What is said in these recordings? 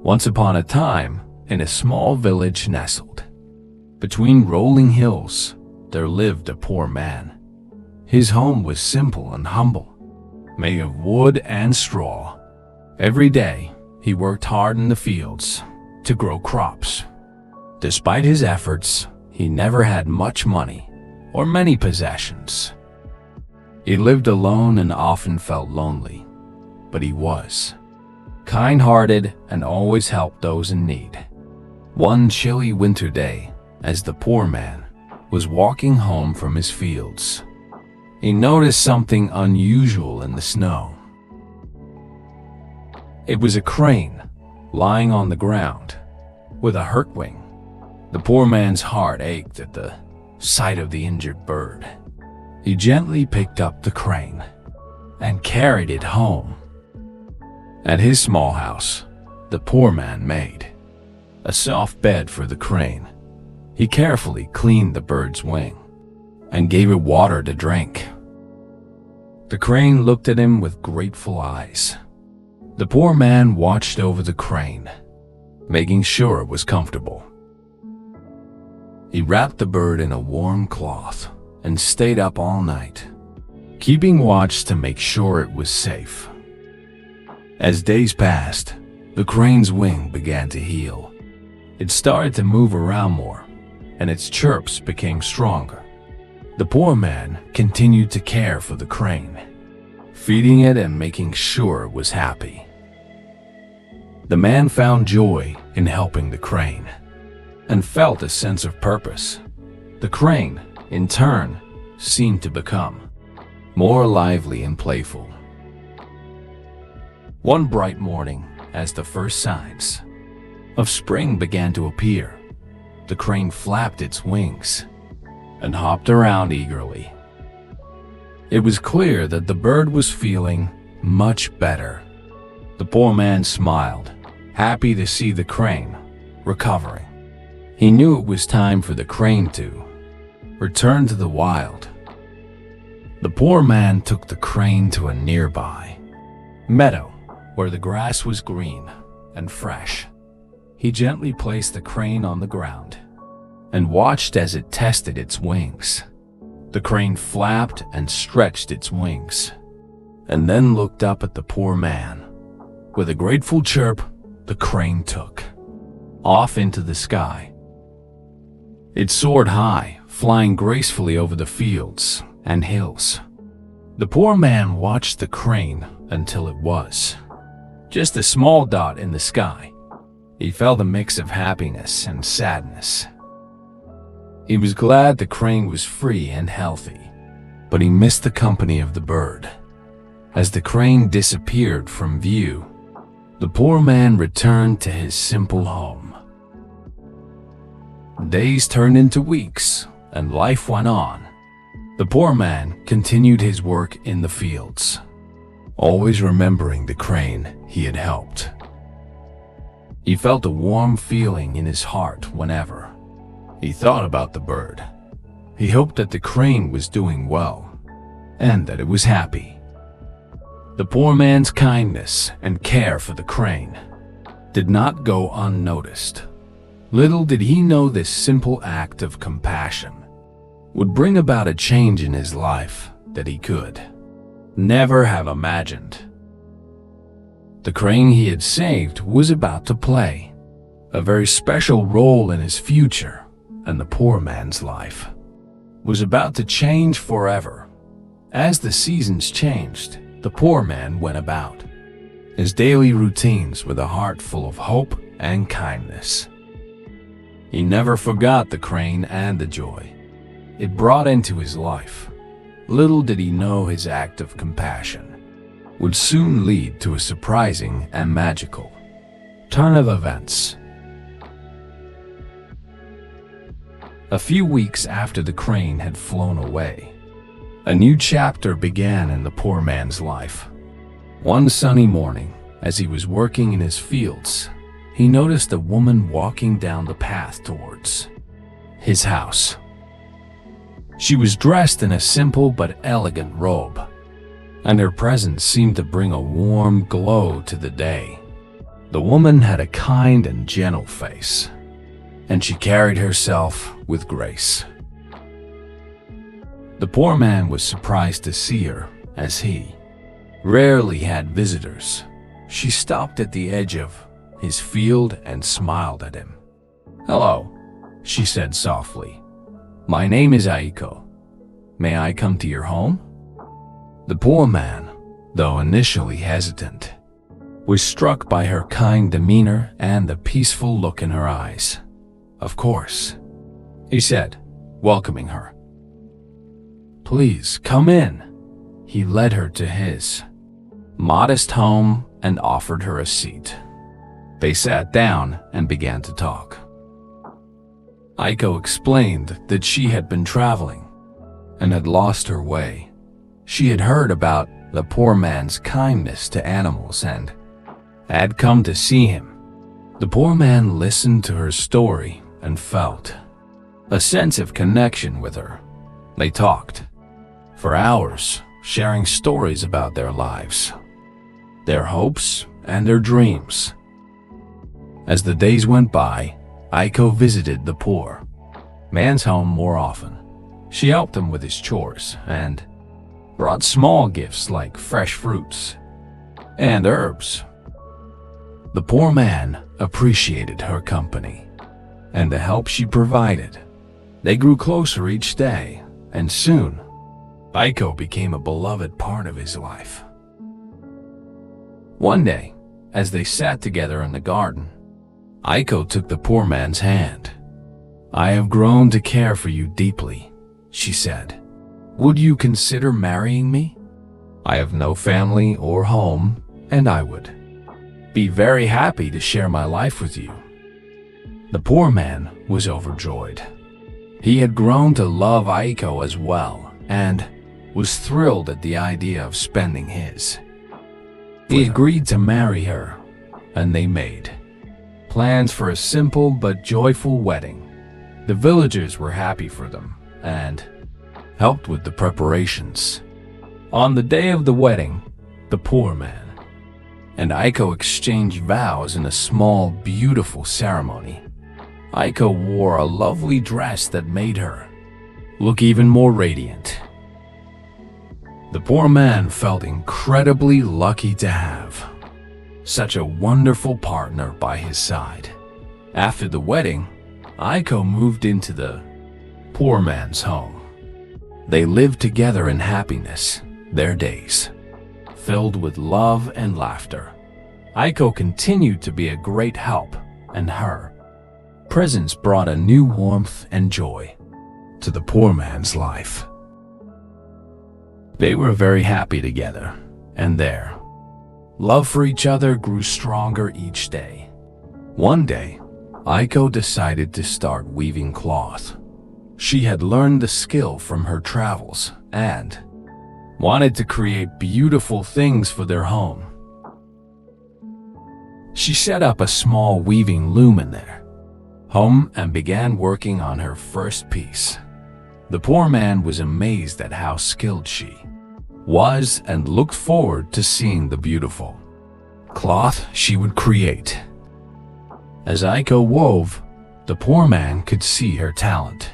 Once upon a time, in a small village nestled between rolling hills, there lived a poor man. His home was simple and humble, made of wood and straw. Every day, he worked hard in the fields to grow crops. Despite his efforts, he never had much money or many possessions. He lived alone and often felt lonely, but he was kind-hearted and always helped those in need. One chilly winter day, as the poor man was walking home from his fields, he noticed something unusual in the snow. It was a crane lying on the ground with a hurt wing. The poor man's heart ached at the sight of the injured bird. He gently picked up the crane and carried it home. At his small house, the poor man made a soft bed for the crane. He carefully cleaned the bird's wing and gave it water to drink. The crane looked at him with grateful eyes. The poor man watched over the crane, making sure it was comfortable. He wrapped the bird in a warm cloth and stayed up all night, keeping watch to make sure it was safe. As days passed, the crane's wing began to heal. It started to move around more, and its chirps became stronger. The poor man continued to care for the crane, feeding it and making sure it was happy. The man found joy in helping the crane and felt a sense of purpose. The crane, in turn, seemed to become more lively and playful. One bright morning, as the first signs of spring began to appear, the crane flapped its wings and hopped around eagerly. It was clear that the bird was feeling much better. The poor man smiled, happy to see the crane recovering. He knew it was time for the crane to return to the wild. The poor man took the crane to a nearby meadow where the grass was green and fresh. He gently placed the crane on the ground and watched as it tested its wings. The crane flapped and stretched its wings, and then looked up at the poor man. With a grateful chirp, the crane took off into the sky. It soared high, flying gracefully over the fields and hills. The poor man watched the crane until it was just a small dot in the sky. He felt a mix of happiness and sadness. He was glad the crane was free and healthy, but he missed the company of the bird. As the crane disappeared from view, the poor man returned to his simple home. Days turned into weeks, and life went on. The poor man continued his work in the fields, always remembering the crane he had helped. He felt a warm feeling in his heart whenever he thought about the bird. He hoped that the crane was doing well and that it was happy. The poor man's kindness and care for the crane did not go unnoticed. Little did he know this simple act of compassion would bring about a change in his life that he could never have imagined. The crane he had saved was about to play a very special role in his future, and the poor man's life was about to change forever. As the seasons changed, the poor man went about his daily routines with a heart full of hope and kindness. He never forgot the crane and the joy it brought into his life. Little did he know his act of compassion would soon lead to a surprising and magical turn of events. A few weeks after the crane had flown away, a new chapter began in the poor man's life. One sunny morning, as he was working in his fields, he noticed a woman walking down the path towards his house. She was dressed in a simple but elegant robe, and her presence seemed to bring a warm glow to the day. The woman had a kind and gentle face, and she carried herself with grace. The poor man was surprised to see her, as he rarely had visitors. She stopped at the edge of his field and smiled at him. "Hello," she said softly. "My name is Aiko. May I come to your home?" The poor man, though initially hesitant, was struck by her kind demeanor and the peaceful look in her eyes. "Of course," he said, welcoming her. "Please come in." He led her to his modest home and offered her a seat. They sat down and began to talk. Aiko explained that she had been traveling and had lost her way. She had heard about the poor man's kindness to animals and had come to see him. The poor man listened to her story and felt a sense of connection with her. They talked for hours, sharing stories about their lives, their hopes, and their dreams. As the days went by, Aiko visited the poor man's home more often. She helped him with his chores and brought small gifts like fresh fruits and herbs. The poor man appreciated her company and the help she provided. They grew closer each day, and soon, Aiko became a beloved part of his life. One day, as they sat together in the garden, Aiko took the poor man's hand. "I have grown to care for you deeply," she said. "Would you consider marrying me? I have no family or home, and I would be very happy to share my life with you." The poor man was overjoyed. He had grown to love Aiko as well, and was thrilled at the idea of spending his. He agreed to marry her, and they made plans for a simple but joyful wedding. The villagers were happy for them and helped with the preparations. On the day of the wedding, the poor man and Aiko exchanged vows in a small, beautiful ceremony. Aiko wore a lovely dress that made her look even more radiant. The poor man felt incredibly lucky to have such a wonderful partner by his side. After the wedding, Aiko moved into the poor man's home. They lived together in happiness, their days filled with love and laughter. Aiko continued to be a great help, and her presence brought a new warmth and joy to the poor man's life. They were very happy together, and their love for each other grew stronger each day. One day, Aiko decided to start weaving cloth. She had learned the skill from her travels and wanted to create beautiful things for their home. She set up a small weaving loom in their home and began working on her first piece. The poor man was amazed at how skilled she was and looked forward to seeing the beautiful cloth she would create. As Aiko wove, the poor man could see her talent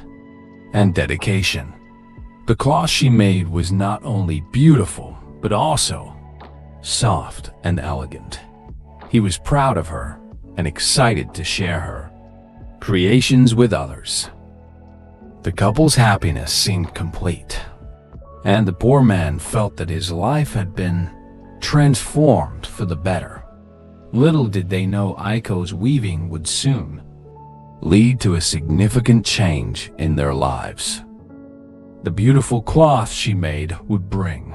and dedication. The cloth she made was not only beautiful, but also soft and elegant. He was proud of her and excited to share her creations with others. The couple's happiness seemed complete, and the poor man felt that his life had been transformed for the better. Little did they know Aiko's weaving would soon lead to a significant change in their lives. The beautiful cloth she made would bring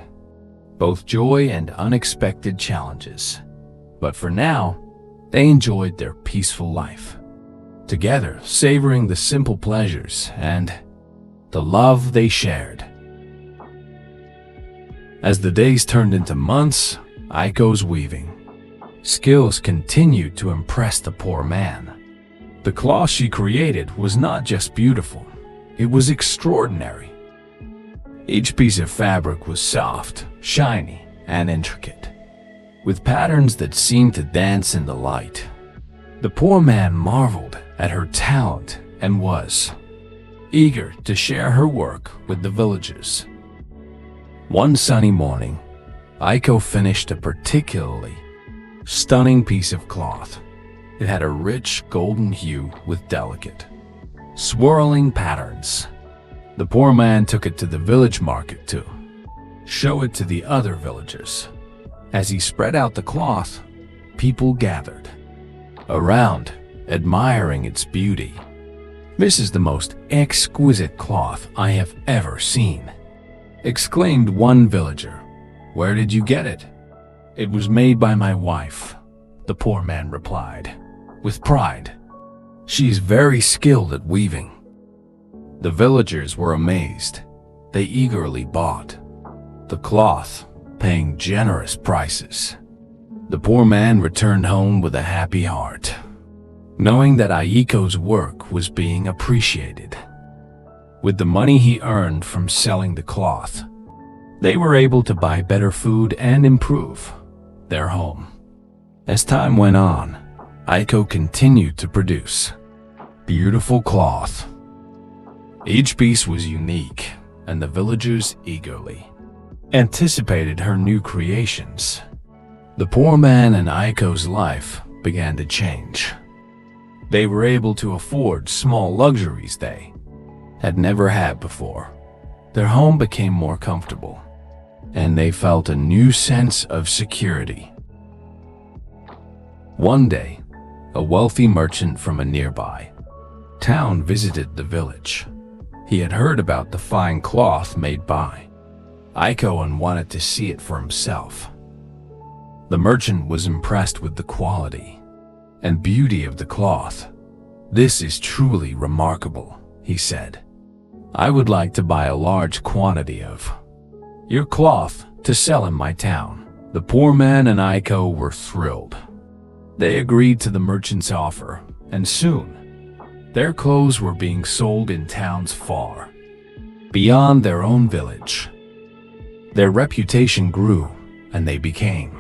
both joy and unexpected challenges. But for now, they enjoyed their peaceful life together, savoring the simple pleasures and the love they shared. As the days turned into months, Aiko's weaving skills continued to impress the poor man. The cloth she created was not just beautiful, it was extraordinary. Each piece of fabric was soft, shiny, and intricate. with patterns that seemed to dance in the light. The poor man marveled at her talent and was eager to share her work with the villagers. One sunny morning, Aiko finished a particularly stunning piece of cloth. It had a rich golden hue with delicate, swirling patterns. The poor man took it to the village market to show it to the other villagers. As he spread out the cloth, people gathered around, admiring its beauty. "This is the most exquisite cloth I have ever seen," exclaimed one villager. "Where did you get it?" "It was made by my wife," the poor man replied, with pride. "She's very skilled at weaving." The villagers were amazed. They eagerly bought the cloth, paying generous prices. The poor man returned home with a happy heart, knowing that Aiko's work was being appreciated. With the money he earned from selling the cloth, they were able to buy better food and improve their home. As time went on, Aiko continued to produce beautiful cloth. Each piece was unique, and the villagers eagerly anticipated her new creations. The poor man and Aiko's life began to change. They were able to afford small luxuries they had never had before. Their home became more comfortable, and they felt a new sense of security. One day, a wealthy merchant from a nearby town visited the village. He had heard about the fine cloth made by Aiko and wanted to see it for himself. The merchant was impressed with the quality and beauty of the cloth. "This is truly remarkable," he said. "I would like to buy a large quantity of your cloth to sell in my town." The poor man and Aiko were thrilled. They agreed to the merchant's offer, and soon their clothes were being sold in towns far beyond their own village. Their reputation grew, and they became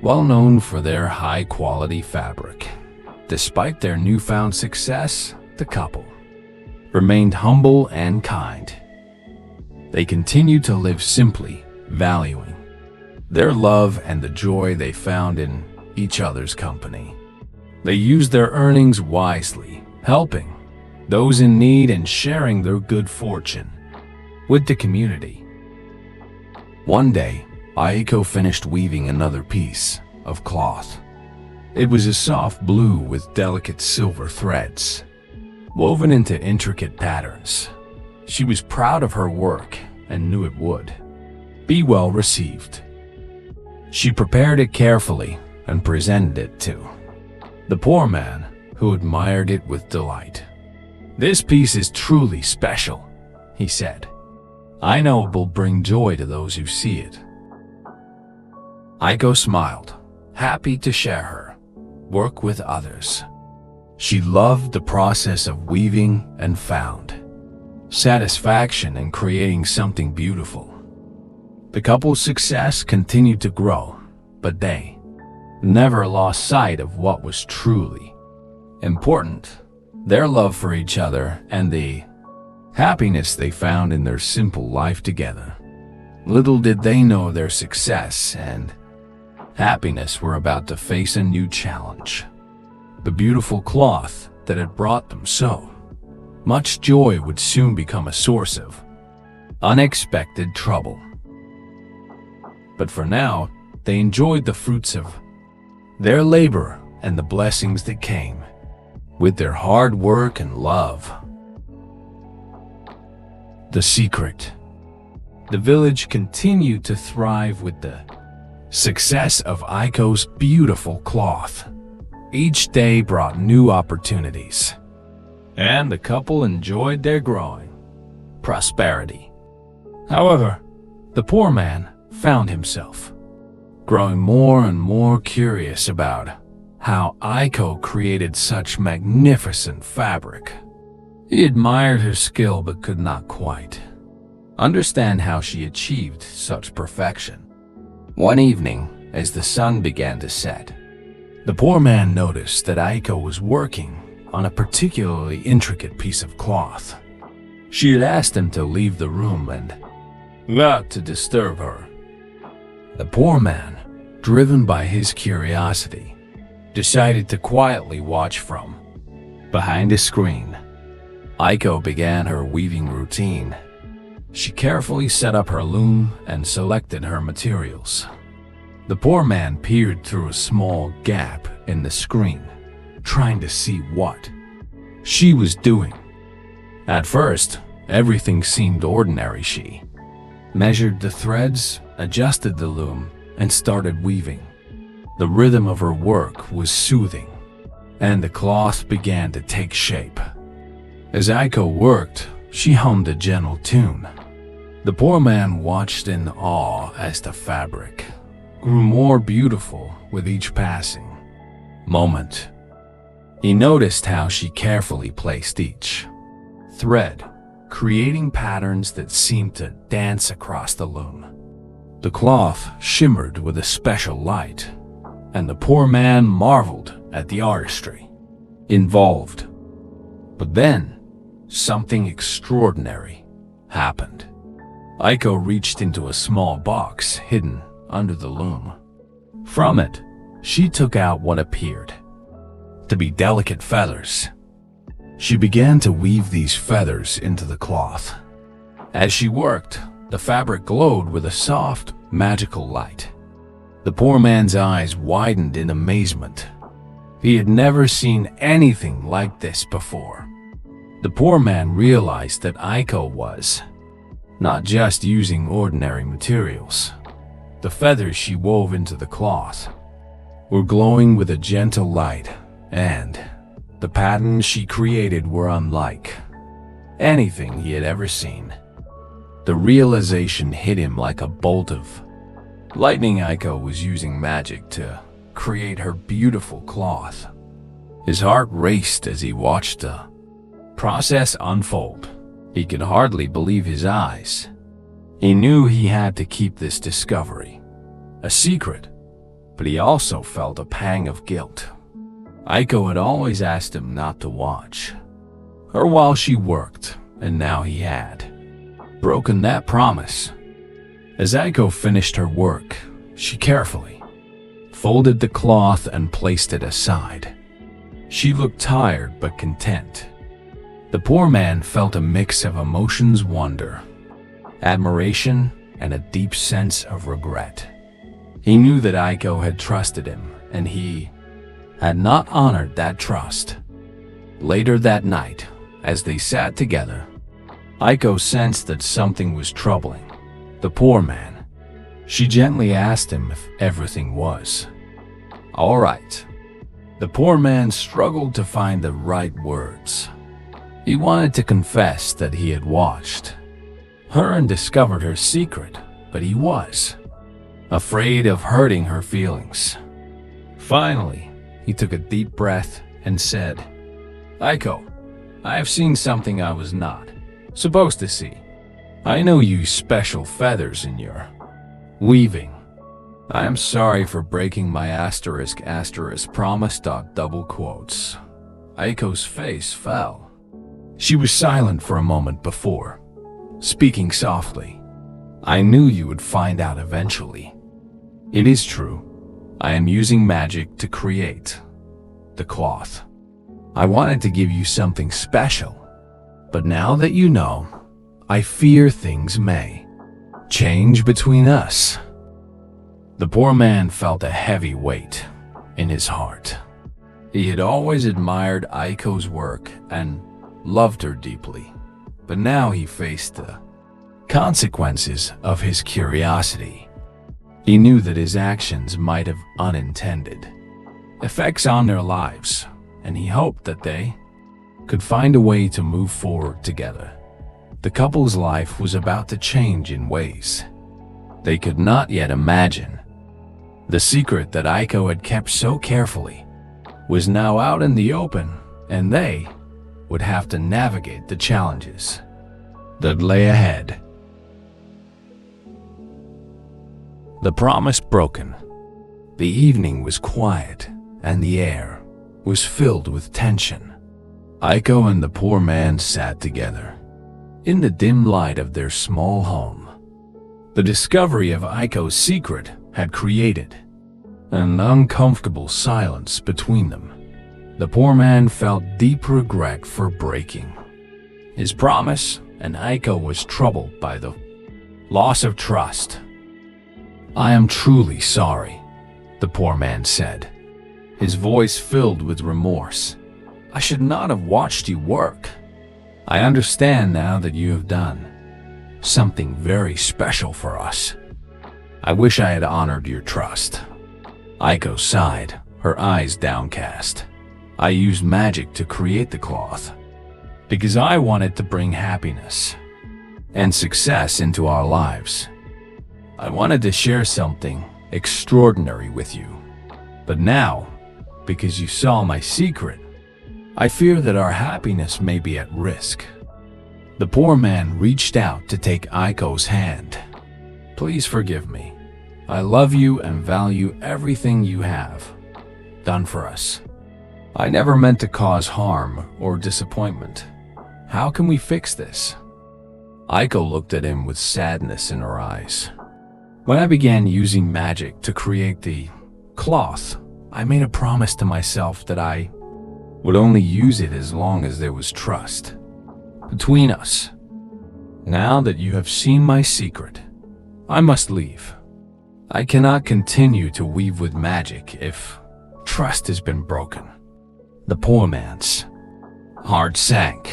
well known for their high-quality fabric. Despite their newfound success, the couple remained humble and kind. They continued to live simply, valuing their love and the joy they found in each other's company. They used their earnings wisely, helping those in need and sharing their good fortune with the community. One day, Aiko finished weaving another piece of cloth. It was a soft blue with delicate silver threads, woven into intricate patterns. She was proud of her work and knew it would be well received. She prepared it carefully and presented it to the poor man, who admired it with delight. "This piece is truly special," he said. "I know it will bring joy to those who see it." Aiko smiled, happy to share her work with others. She loved the process of weaving and found satisfaction in creating something beautiful. The couple's success continued to grow, but they never lost sight of what was truly important: their love for each other and the happiness they found in their simple life together. Little did they know their success and happiness were about to face a new challenge. The beautiful cloth that had brought them so much joy would soon become a source of unexpected trouble. But for now, they enjoyed the fruits of their labor and the blessings that came with their hard work and love. The secret. The village continued to thrive with the success of Aiko's beautiful cloth. Each day brought new opportunities, and the couple enjoyed their growing prosperity. However, the poor man found himself growing more and more curious about how Aiko created such magnificent fabric. He admired her skill but could not quite understand how she achieved such perfection. One evening, as the sun began to set. The poor man noticed that Aiko was working on a particularly intricate piece of cloth. She had asked him to leave the room and not to disturb her. The poor man, driven by his curiosity, decided to quietly watch from behind a screen. Aiko began her weaving routine. She carefully set up her loom and selected her materials. The poor man peered through a small gap in the screen, trying to see what she was doing. At first, everything seemed ordinary. She measured the threads, adjusted the loom, and started weaving. The rhythm of her work was soothing, and the cloth began to take shape. As Aiko worked, she hummed a gentle tune. The poor man watched in awe as the fabric grew more beautiful with each passing moment. He noticed how she carefully placed each thread, creating patterns that seemed to dance across the loom. The cloth shimmered with a special light, and the poor man marveled at the artistry involved. But then, something extraordinary happened. Aiko reached into a small box hidden under the loom. From it, she took out what appeared to be delicate feathers. She began to weave these feathers into the cloth. As she worked, the fabric glowed with a soft, magical light. The poor man's eyes widened in amazement. He had never seen anything like this before. The poor man realized that Aiko was not just using ordinary materials. The feathers she wove into the cloth were glowing with a gentle light, and the patterns she created were unlike anything he had ever seen. The realization hit him like a bolt of lightning. Aiko was using magic to create her beautiful cloth. His heart raced as he watched the process unfold. He could hardly believe his eyes. He knew he had to keep this discovery a secret, but he also felt a pang of guilt. Aiko had always asked him not to watch her while she worked, and now he had broken that promise. As Aiko finished her work, she carefully folded the cloth and placed it aside. She looked tired but content. The poor man felt a mix of emotions: wonder, admiration, and a deep sense of regret. He knew that Aiko had trusted him, and he had not honored that trust. Later that night, as they sat together, Aiko sensed that something was troubling the poor man. She gently asked him if everything was all right. The poor man struggled to find the right words. He wanted to confess that he had watched her and discovered her secret, but he was afraid of hurting her feelings. Finally, he took a deep breath and said, "Aiko, I have seen something I was not supposed to see. I know you use special feathers in your weaving. I am sorry for breaking my *** promise. Double quotes. Aiko's face fell. She was silent for a moment before speaking softly. "I knew you would find out eventually. It is true. I am using magic to create the cloth. I wanted to give you something special, but now that you know, I fear things may change between us." The poor man felt a heavy weight in his heart. He had always admired Aiko's work and loved her deeply, but now he faced the consequences of his curiosity. He knew that his actions might have unintended effects on their lives, and he hoped that they could find a way to move forward together. The couple's life was about to change in ways they could not yet imagine. The secret that Aiko had kept so carefully was now out in the open, and they would have to navigate the challenges that lay ahead. The promise broken. The evening was quiet, and the air was filled with tension. Aiko and the poor man sat together in the dim light of their small home. The discovery of Aiko's secret had created an uncomfortable silence between them. The poor man felt deep regret for breaking his promise, and Aiko was troubled by the loss of trust. "I am truly sorry," the poor man said, his voice filled with remorse. "I should not have watched you work. I understand now that you have done something very special for us. I wish I had honored your trust." Aiko sighed, her eyes downcast. "I used magic to create the cloth because I wanted to bring happiness and success into our lives. I wanted to share something extraordinary with you. But now, because you saw my secret, I fear that our happiness may be at risk." The poor man reached out to take Aiko's hand. "Please forgive me. I love you and value everything you have done for us. I never meant to cause harm or disappointment. How can we fix this?" Aiko looked at him with sadness in her eyes. "When I began using magic to create the cloth, I made a promise to myself that I would only use it as long as there was trust between us. Now that you have seen my secret, I must leave. I cannot continue to weave with magic if trust has been broken." The poor man's heart sank.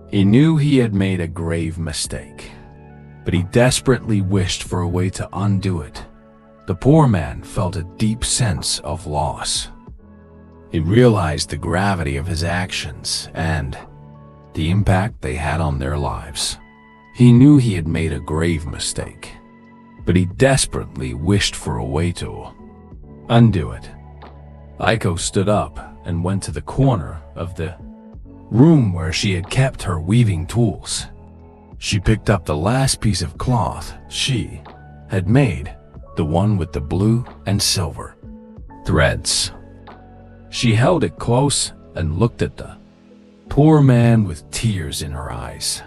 He knew he had made a grave mistake, but he desperately wished for a way to undo it. The poor man felt a deep sense of loss. He realized the gravity of his actions and the impact they had on their lives. He knew he had made a grave mistake, but he desperately wished for a way to undo it. Aiko stood up and went to the corner of the room where she had kept her weaving tools. She picked up the last piece of cloth she had made, the one with the blue and silver threads. She held it close and looked at the poor man with tears in her eyes.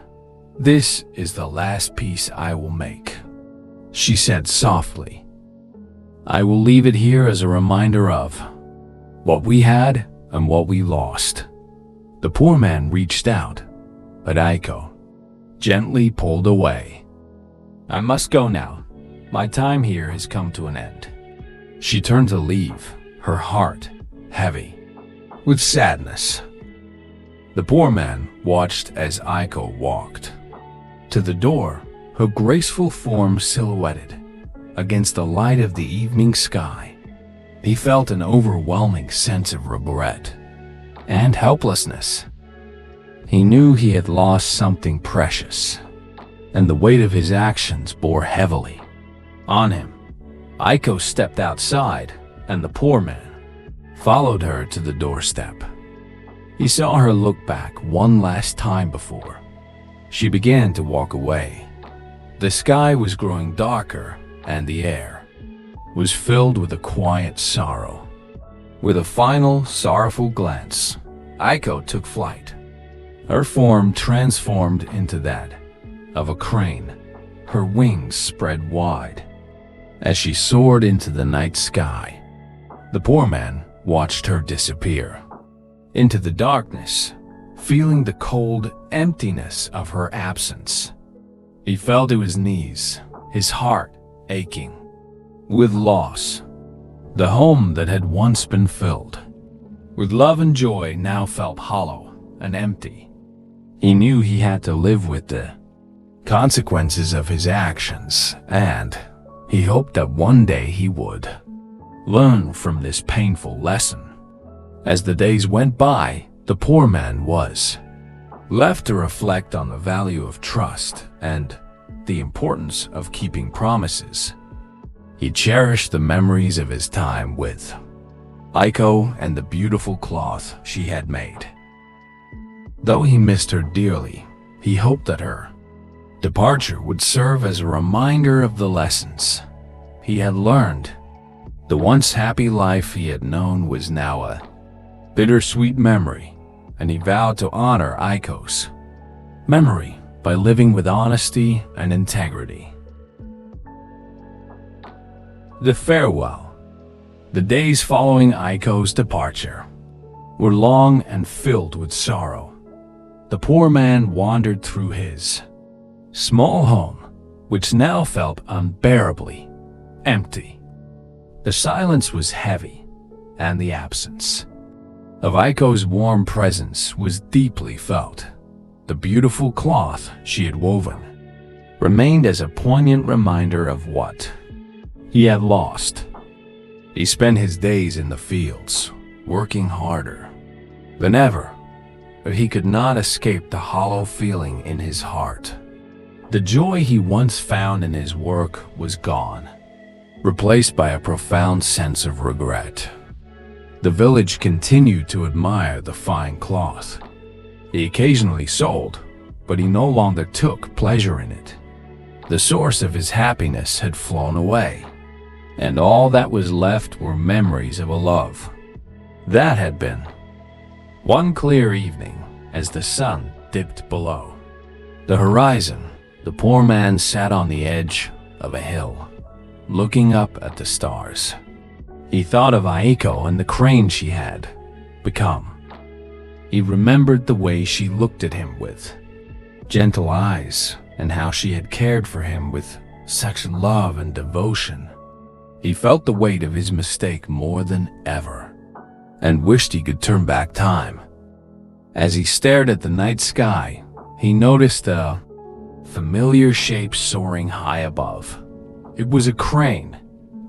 "This is the last piece I will make," she said softly. "I will leave it here as a reminder of what we had and what we lost." The poor man reached out, but Aiko gently pulled away. "I must go now. My time here has come to an end." She turned to leave, her heart heavy with sadness. The poor man watched as Aiko walked to the door, her graceful form silhouetted against the light of the evening sky. He felt an overwhelming sense of regret and helplessness. He knew he had lost something precious, and the weight of his actions bore heavily on him. Aiko stepped outside, and the poor man followed her to the doorstep. He saw her look back one last time before she began to walk away. The sky was growing darker, and the air was filled with a quiet sorrow. With a final, sorrowful glance, Aiko took flight. Her form transformed into that of a crane, her wings spread wide as she soared into the night sky. The poor man watched her disappear into the darkness, feeling the cold emptiness of her absence. He fell to his knees, his heart aching with loss. The home that had once been filled with love and joy now felt hollow and empty. He knew he had to live with the consequences of his actions, and he hoped that one day he would learn from this painful lesson. As the days went by, the poor man was left to reflect on the value of trust and the importance of keeping promises. He cherished the memories of his time with Aiko and the beautiful cloth she had made. Though he missed her dearly, he hoped that her departure would serve as a reminder of the lessons he had learned The once happy life he had known was now a bittersweet memory, and he vowed to honor Aiko's memory by living with honesty and integrity. The farewell. The days following Aiko's departure were long and filled with sorrow. The poor man wandered through his small home, which now felt unbearably empty. The silence was heavy, and the absence of Aiko's warm presence was deeply felt. The beautiful cloth she had woven remained as a poignant reminder of what he had lost. He spent his days in the fields, working harder than ever, but he could not escape the hollow feeling in his heart. The joy he once found in his work was gone, replaced by a profound sense of regret. The village continued to admire the fine cloth he occasionally sold, but he no longer took pleasure in it. The source of his happiness had flown away, and all that was left were memories of a love that had been. One clear evening, as the sun dipped below the horizon, the poor man sat on the edge of a hill, looking up at the stars. He thought of Aiko and the crane she had become. He remembered the way she looked at him with gentle eyes, and how she had cared for him with such love and devotion. He felt the weight of his mistake more than ever, and wished he could turn back time. As he stared at the night sky, he noticed a familiar shape soaring high above. It was a crane,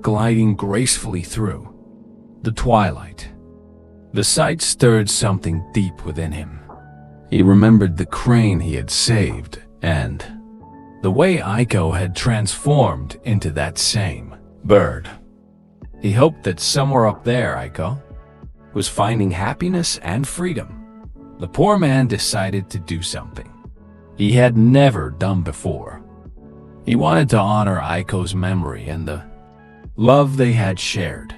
gliding gracefully through the twilight. The sight stirred something deep within him. He remembered the crane he had saved, and the way Aiko had transformed into that same bird. He hoped that somewhere up there Aiko was finding happiness and freedom. The poor man decided to do something he had never done before. He wanted to honor Aiko's memory and the love they had shared.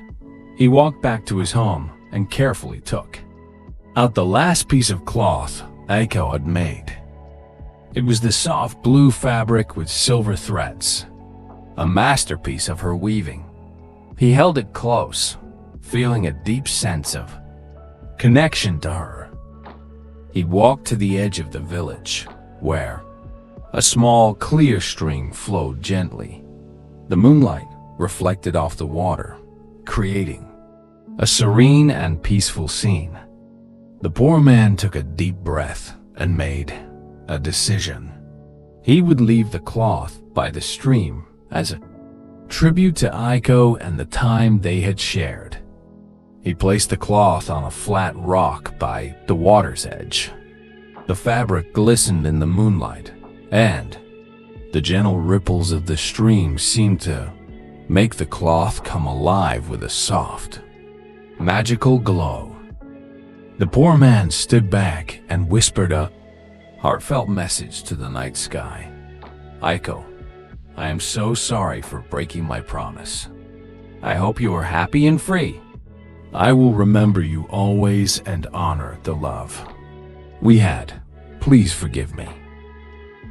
He walked back to his home and carefully took out the last piece of cloth Aiko had made. It was the soft blue fabric with silver threads, a masterpiece of her weaving. He held it close, feeling a deep sense of connection to her. He walked to the edge of the village, where a small, clear stream flowed gently. The moonlight reflected off the water, creating a serene and peaceful scene. The poor man took a deep breath and made a decision. He would leave the cloth by the stream as a tribute to Aiko and the time they had shared. He placed the cloth on a flat rock by the water's edge. The fabric glistened in the moonlight, and the gentle ripples of the stream seemed to make the cloth come alive with a soft, magical glow. The poor man stood back and whispered a heartfelt message to the night sky. Aiko, I am so sorry for breaking my promise. I hope you are happy and free. I will remember you always and honor the love we had. Please forgive me.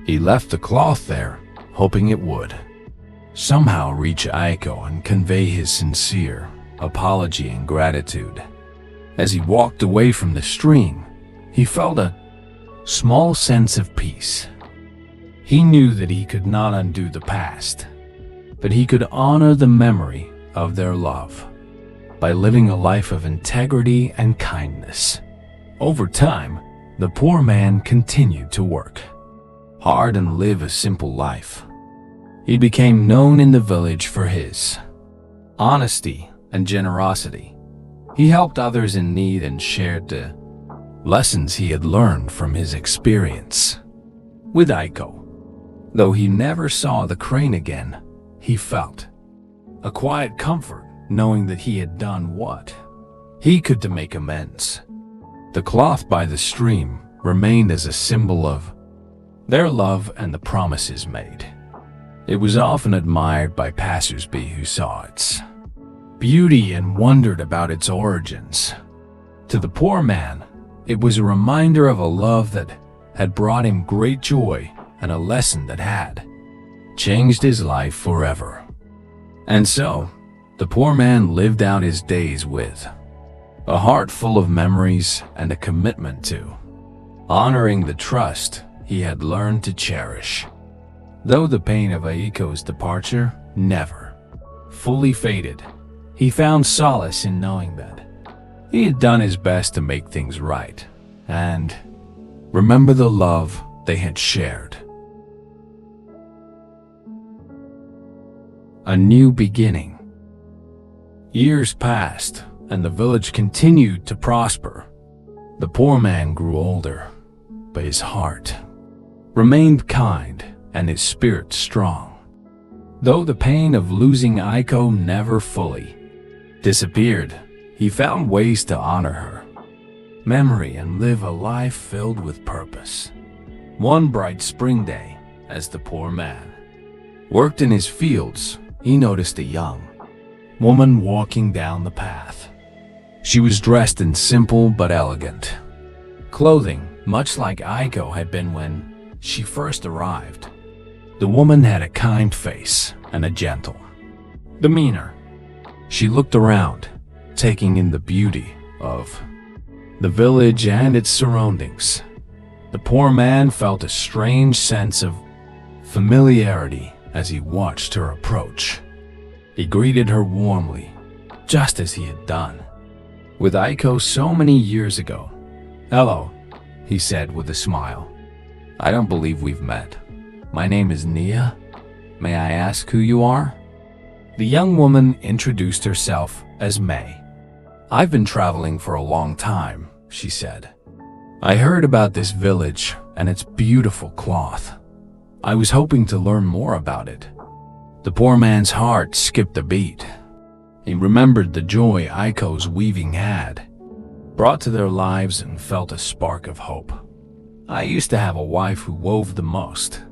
He left the cloth there, hoping it would somehow reach Aiko and convey his sincere apology and gratitude. As he walked away from the stream, he felt a small sense of peace. He knew that he could not undo the past, but he could honor the memory of their love by living a life of integrity and kindness. Over time, the poor man continued to work hard and live a simple life. He became known in the village for his honesty and generosity. He helped others in need and shared the lessons he had learned from his experience with Aiko. Though he never saw the crane again, he felt a quiet comfort knowing that he had done what he could to make amends. The cloth by the stream remained as a symbol of their love and the promises made. It was often admired by passers-by who saw its beauty and wondered about its origins. To the poor man, it was a reminder of a love that had brought him great joy and a lesson that had changed his life forever. And so, the poor man lived out his days with a heart full of memories and a commitment to honoring the trust he had learned to cherish. Though the pain of Aiko's departure never fully faded, he found solace in knowing that he had done his best to make things right and remember the love they had shared. A new beginning. Years passed, and the village continued to prosper. The poor man grew older, but his heart remained kind and his spirit strong. Though the pain of losing Aiko never fully disappeared, he found ways to honor her memory and live a life filled with purpose. One bright spring day, as the poor man worked in his fields, he noticed a young woman walking down the path. She was dressed in simple but elegant clothing, much like Aiko had been when she first arrived. The woman had a kind face and a gentle demeanor. She looked around, taking in the beauty of the village and its surroundings. The poor man felt a strange sense of familiarity as he watched her approach. He greeted her warmly, just as he had done with Aiko so many years ago. "Hello," he said with a smile. "I don't believe we've met. My name is Nia. May I ask who you are?" The young woman introduced herself as May. "I've been traveling for a long time," she said. "I heard about this village and its beautiful cloth. I was hoping to learn more about it." The poor man's heart skipped a beat. He remembered the joy Aiko's weaving had brought to their lives and felt a spark of hope. "I used to have a wife who wove the most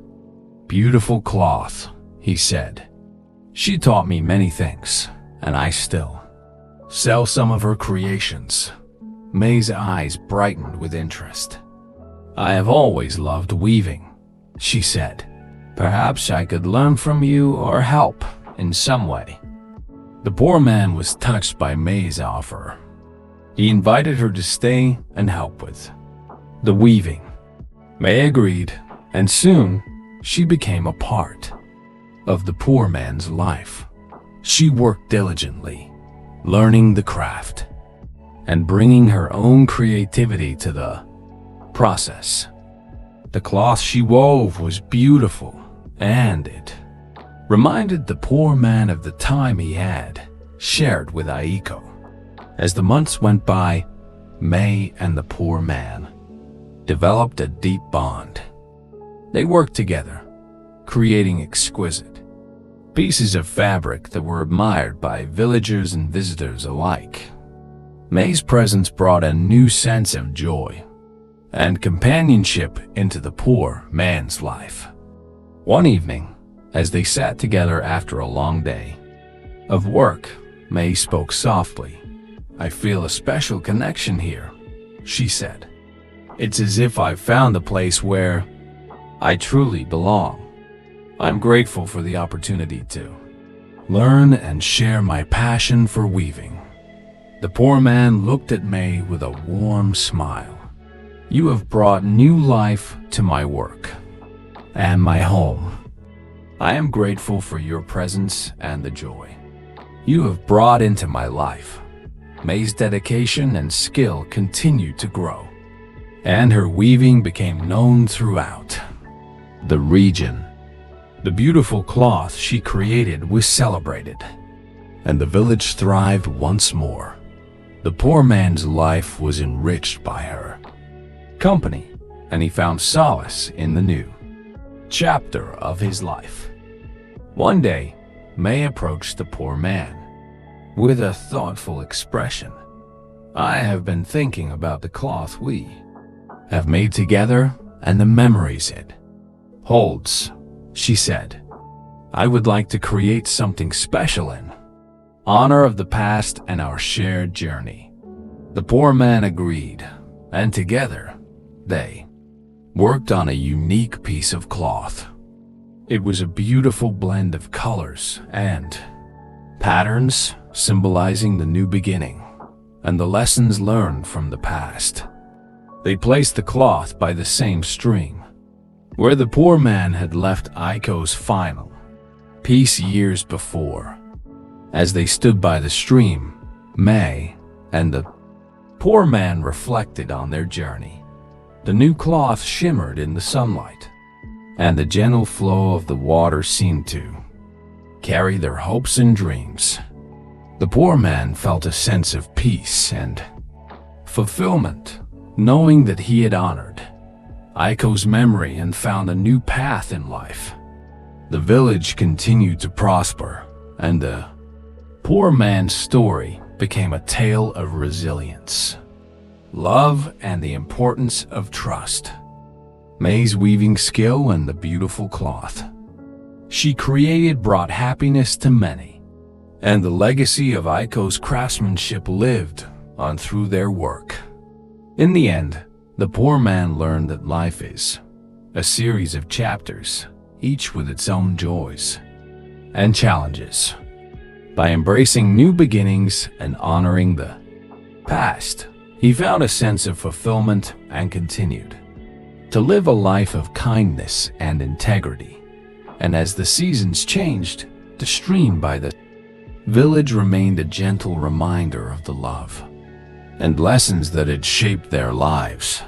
beautiful cloth," he said. "She taught me many things, and I still sell some of her creations." May's eyes brightened with interest. "I have always loved weaving," she said. "Perhaps I could learn from you or help in some way." The poor man was touched by May's offer. He invited her to stay and help with the weaving. May agreed, and soon she became a part of the poor man's life. She worked diligently, learning the craft and bringing her own creativity to the process. The cloth she wove was beautiful, and it reminded the poor man of the time he had shared with Aiko. As the months went by, May and the poor man developed a deep bond. They worked together, creating exquisite pieces of fabric that were admired by villagers and visitors alike. May's presence brought a new sense of joy and companionship into the poor man's life. One evening, as they sat together after a long day of work, May spoke softly. "I feel a special connection here," she said. "It's as if I've found a place where I truly belong. I'm grateful for the opportunity to learn and share my passion for weaving." The poor man looked at May with a warm smile. "You have brought new life to my work and my home. I am grateful for your presence and the joy you have brought into my life." May's dedication and skill continued to grow, and her weaving became known throughout the region. The beautiful cloth she created was celebrated, and the village thrived once more. The poor man's life was enriched by her company, and he found solace in the new chapter of his life. One day, May approached the poor man with a thoughtful expression. "I have been thinking about the cloth we have made together and the memories it holds," she said. "I would like to create something special in honor of the past and our shared journey. The poor man agreed, and together, they worked on a unique piece of cloth. It was a beautiful blend of colors and patterns symbolizing the new beginning and the lessons learned from the past. They placed the cloth by the same stream where the poor man had left Aiko's final piece years before. As they stood by the stream, May and the poor man reflected on their journey. The new cloth shimmered in the sunlight, and the gentle flow of the water seemed to carry their hopes and dreams. The poor man felt a sense of peace and fulfillment, knowing that he had honored Aiko's memory and found a new path in life. The village continued to prosper, and the poor man's story became a tale of resilience, love, and the importance of trust. May's weaving skill and the beautiful cloth she created brought happiness to many, and the legacy of Aiko's craftsmanship lived on through their work. In the end, the poor man learned that life is a series of chapters, each with its own joys and challenges. By embracing new beginnings and honoring the past, he found a sense of fulfillment and continued to live a life of kindness and integrity. And as the seasons changed, the stream by the village remained a gentle reminder of the love and lessons that had shaped their lives.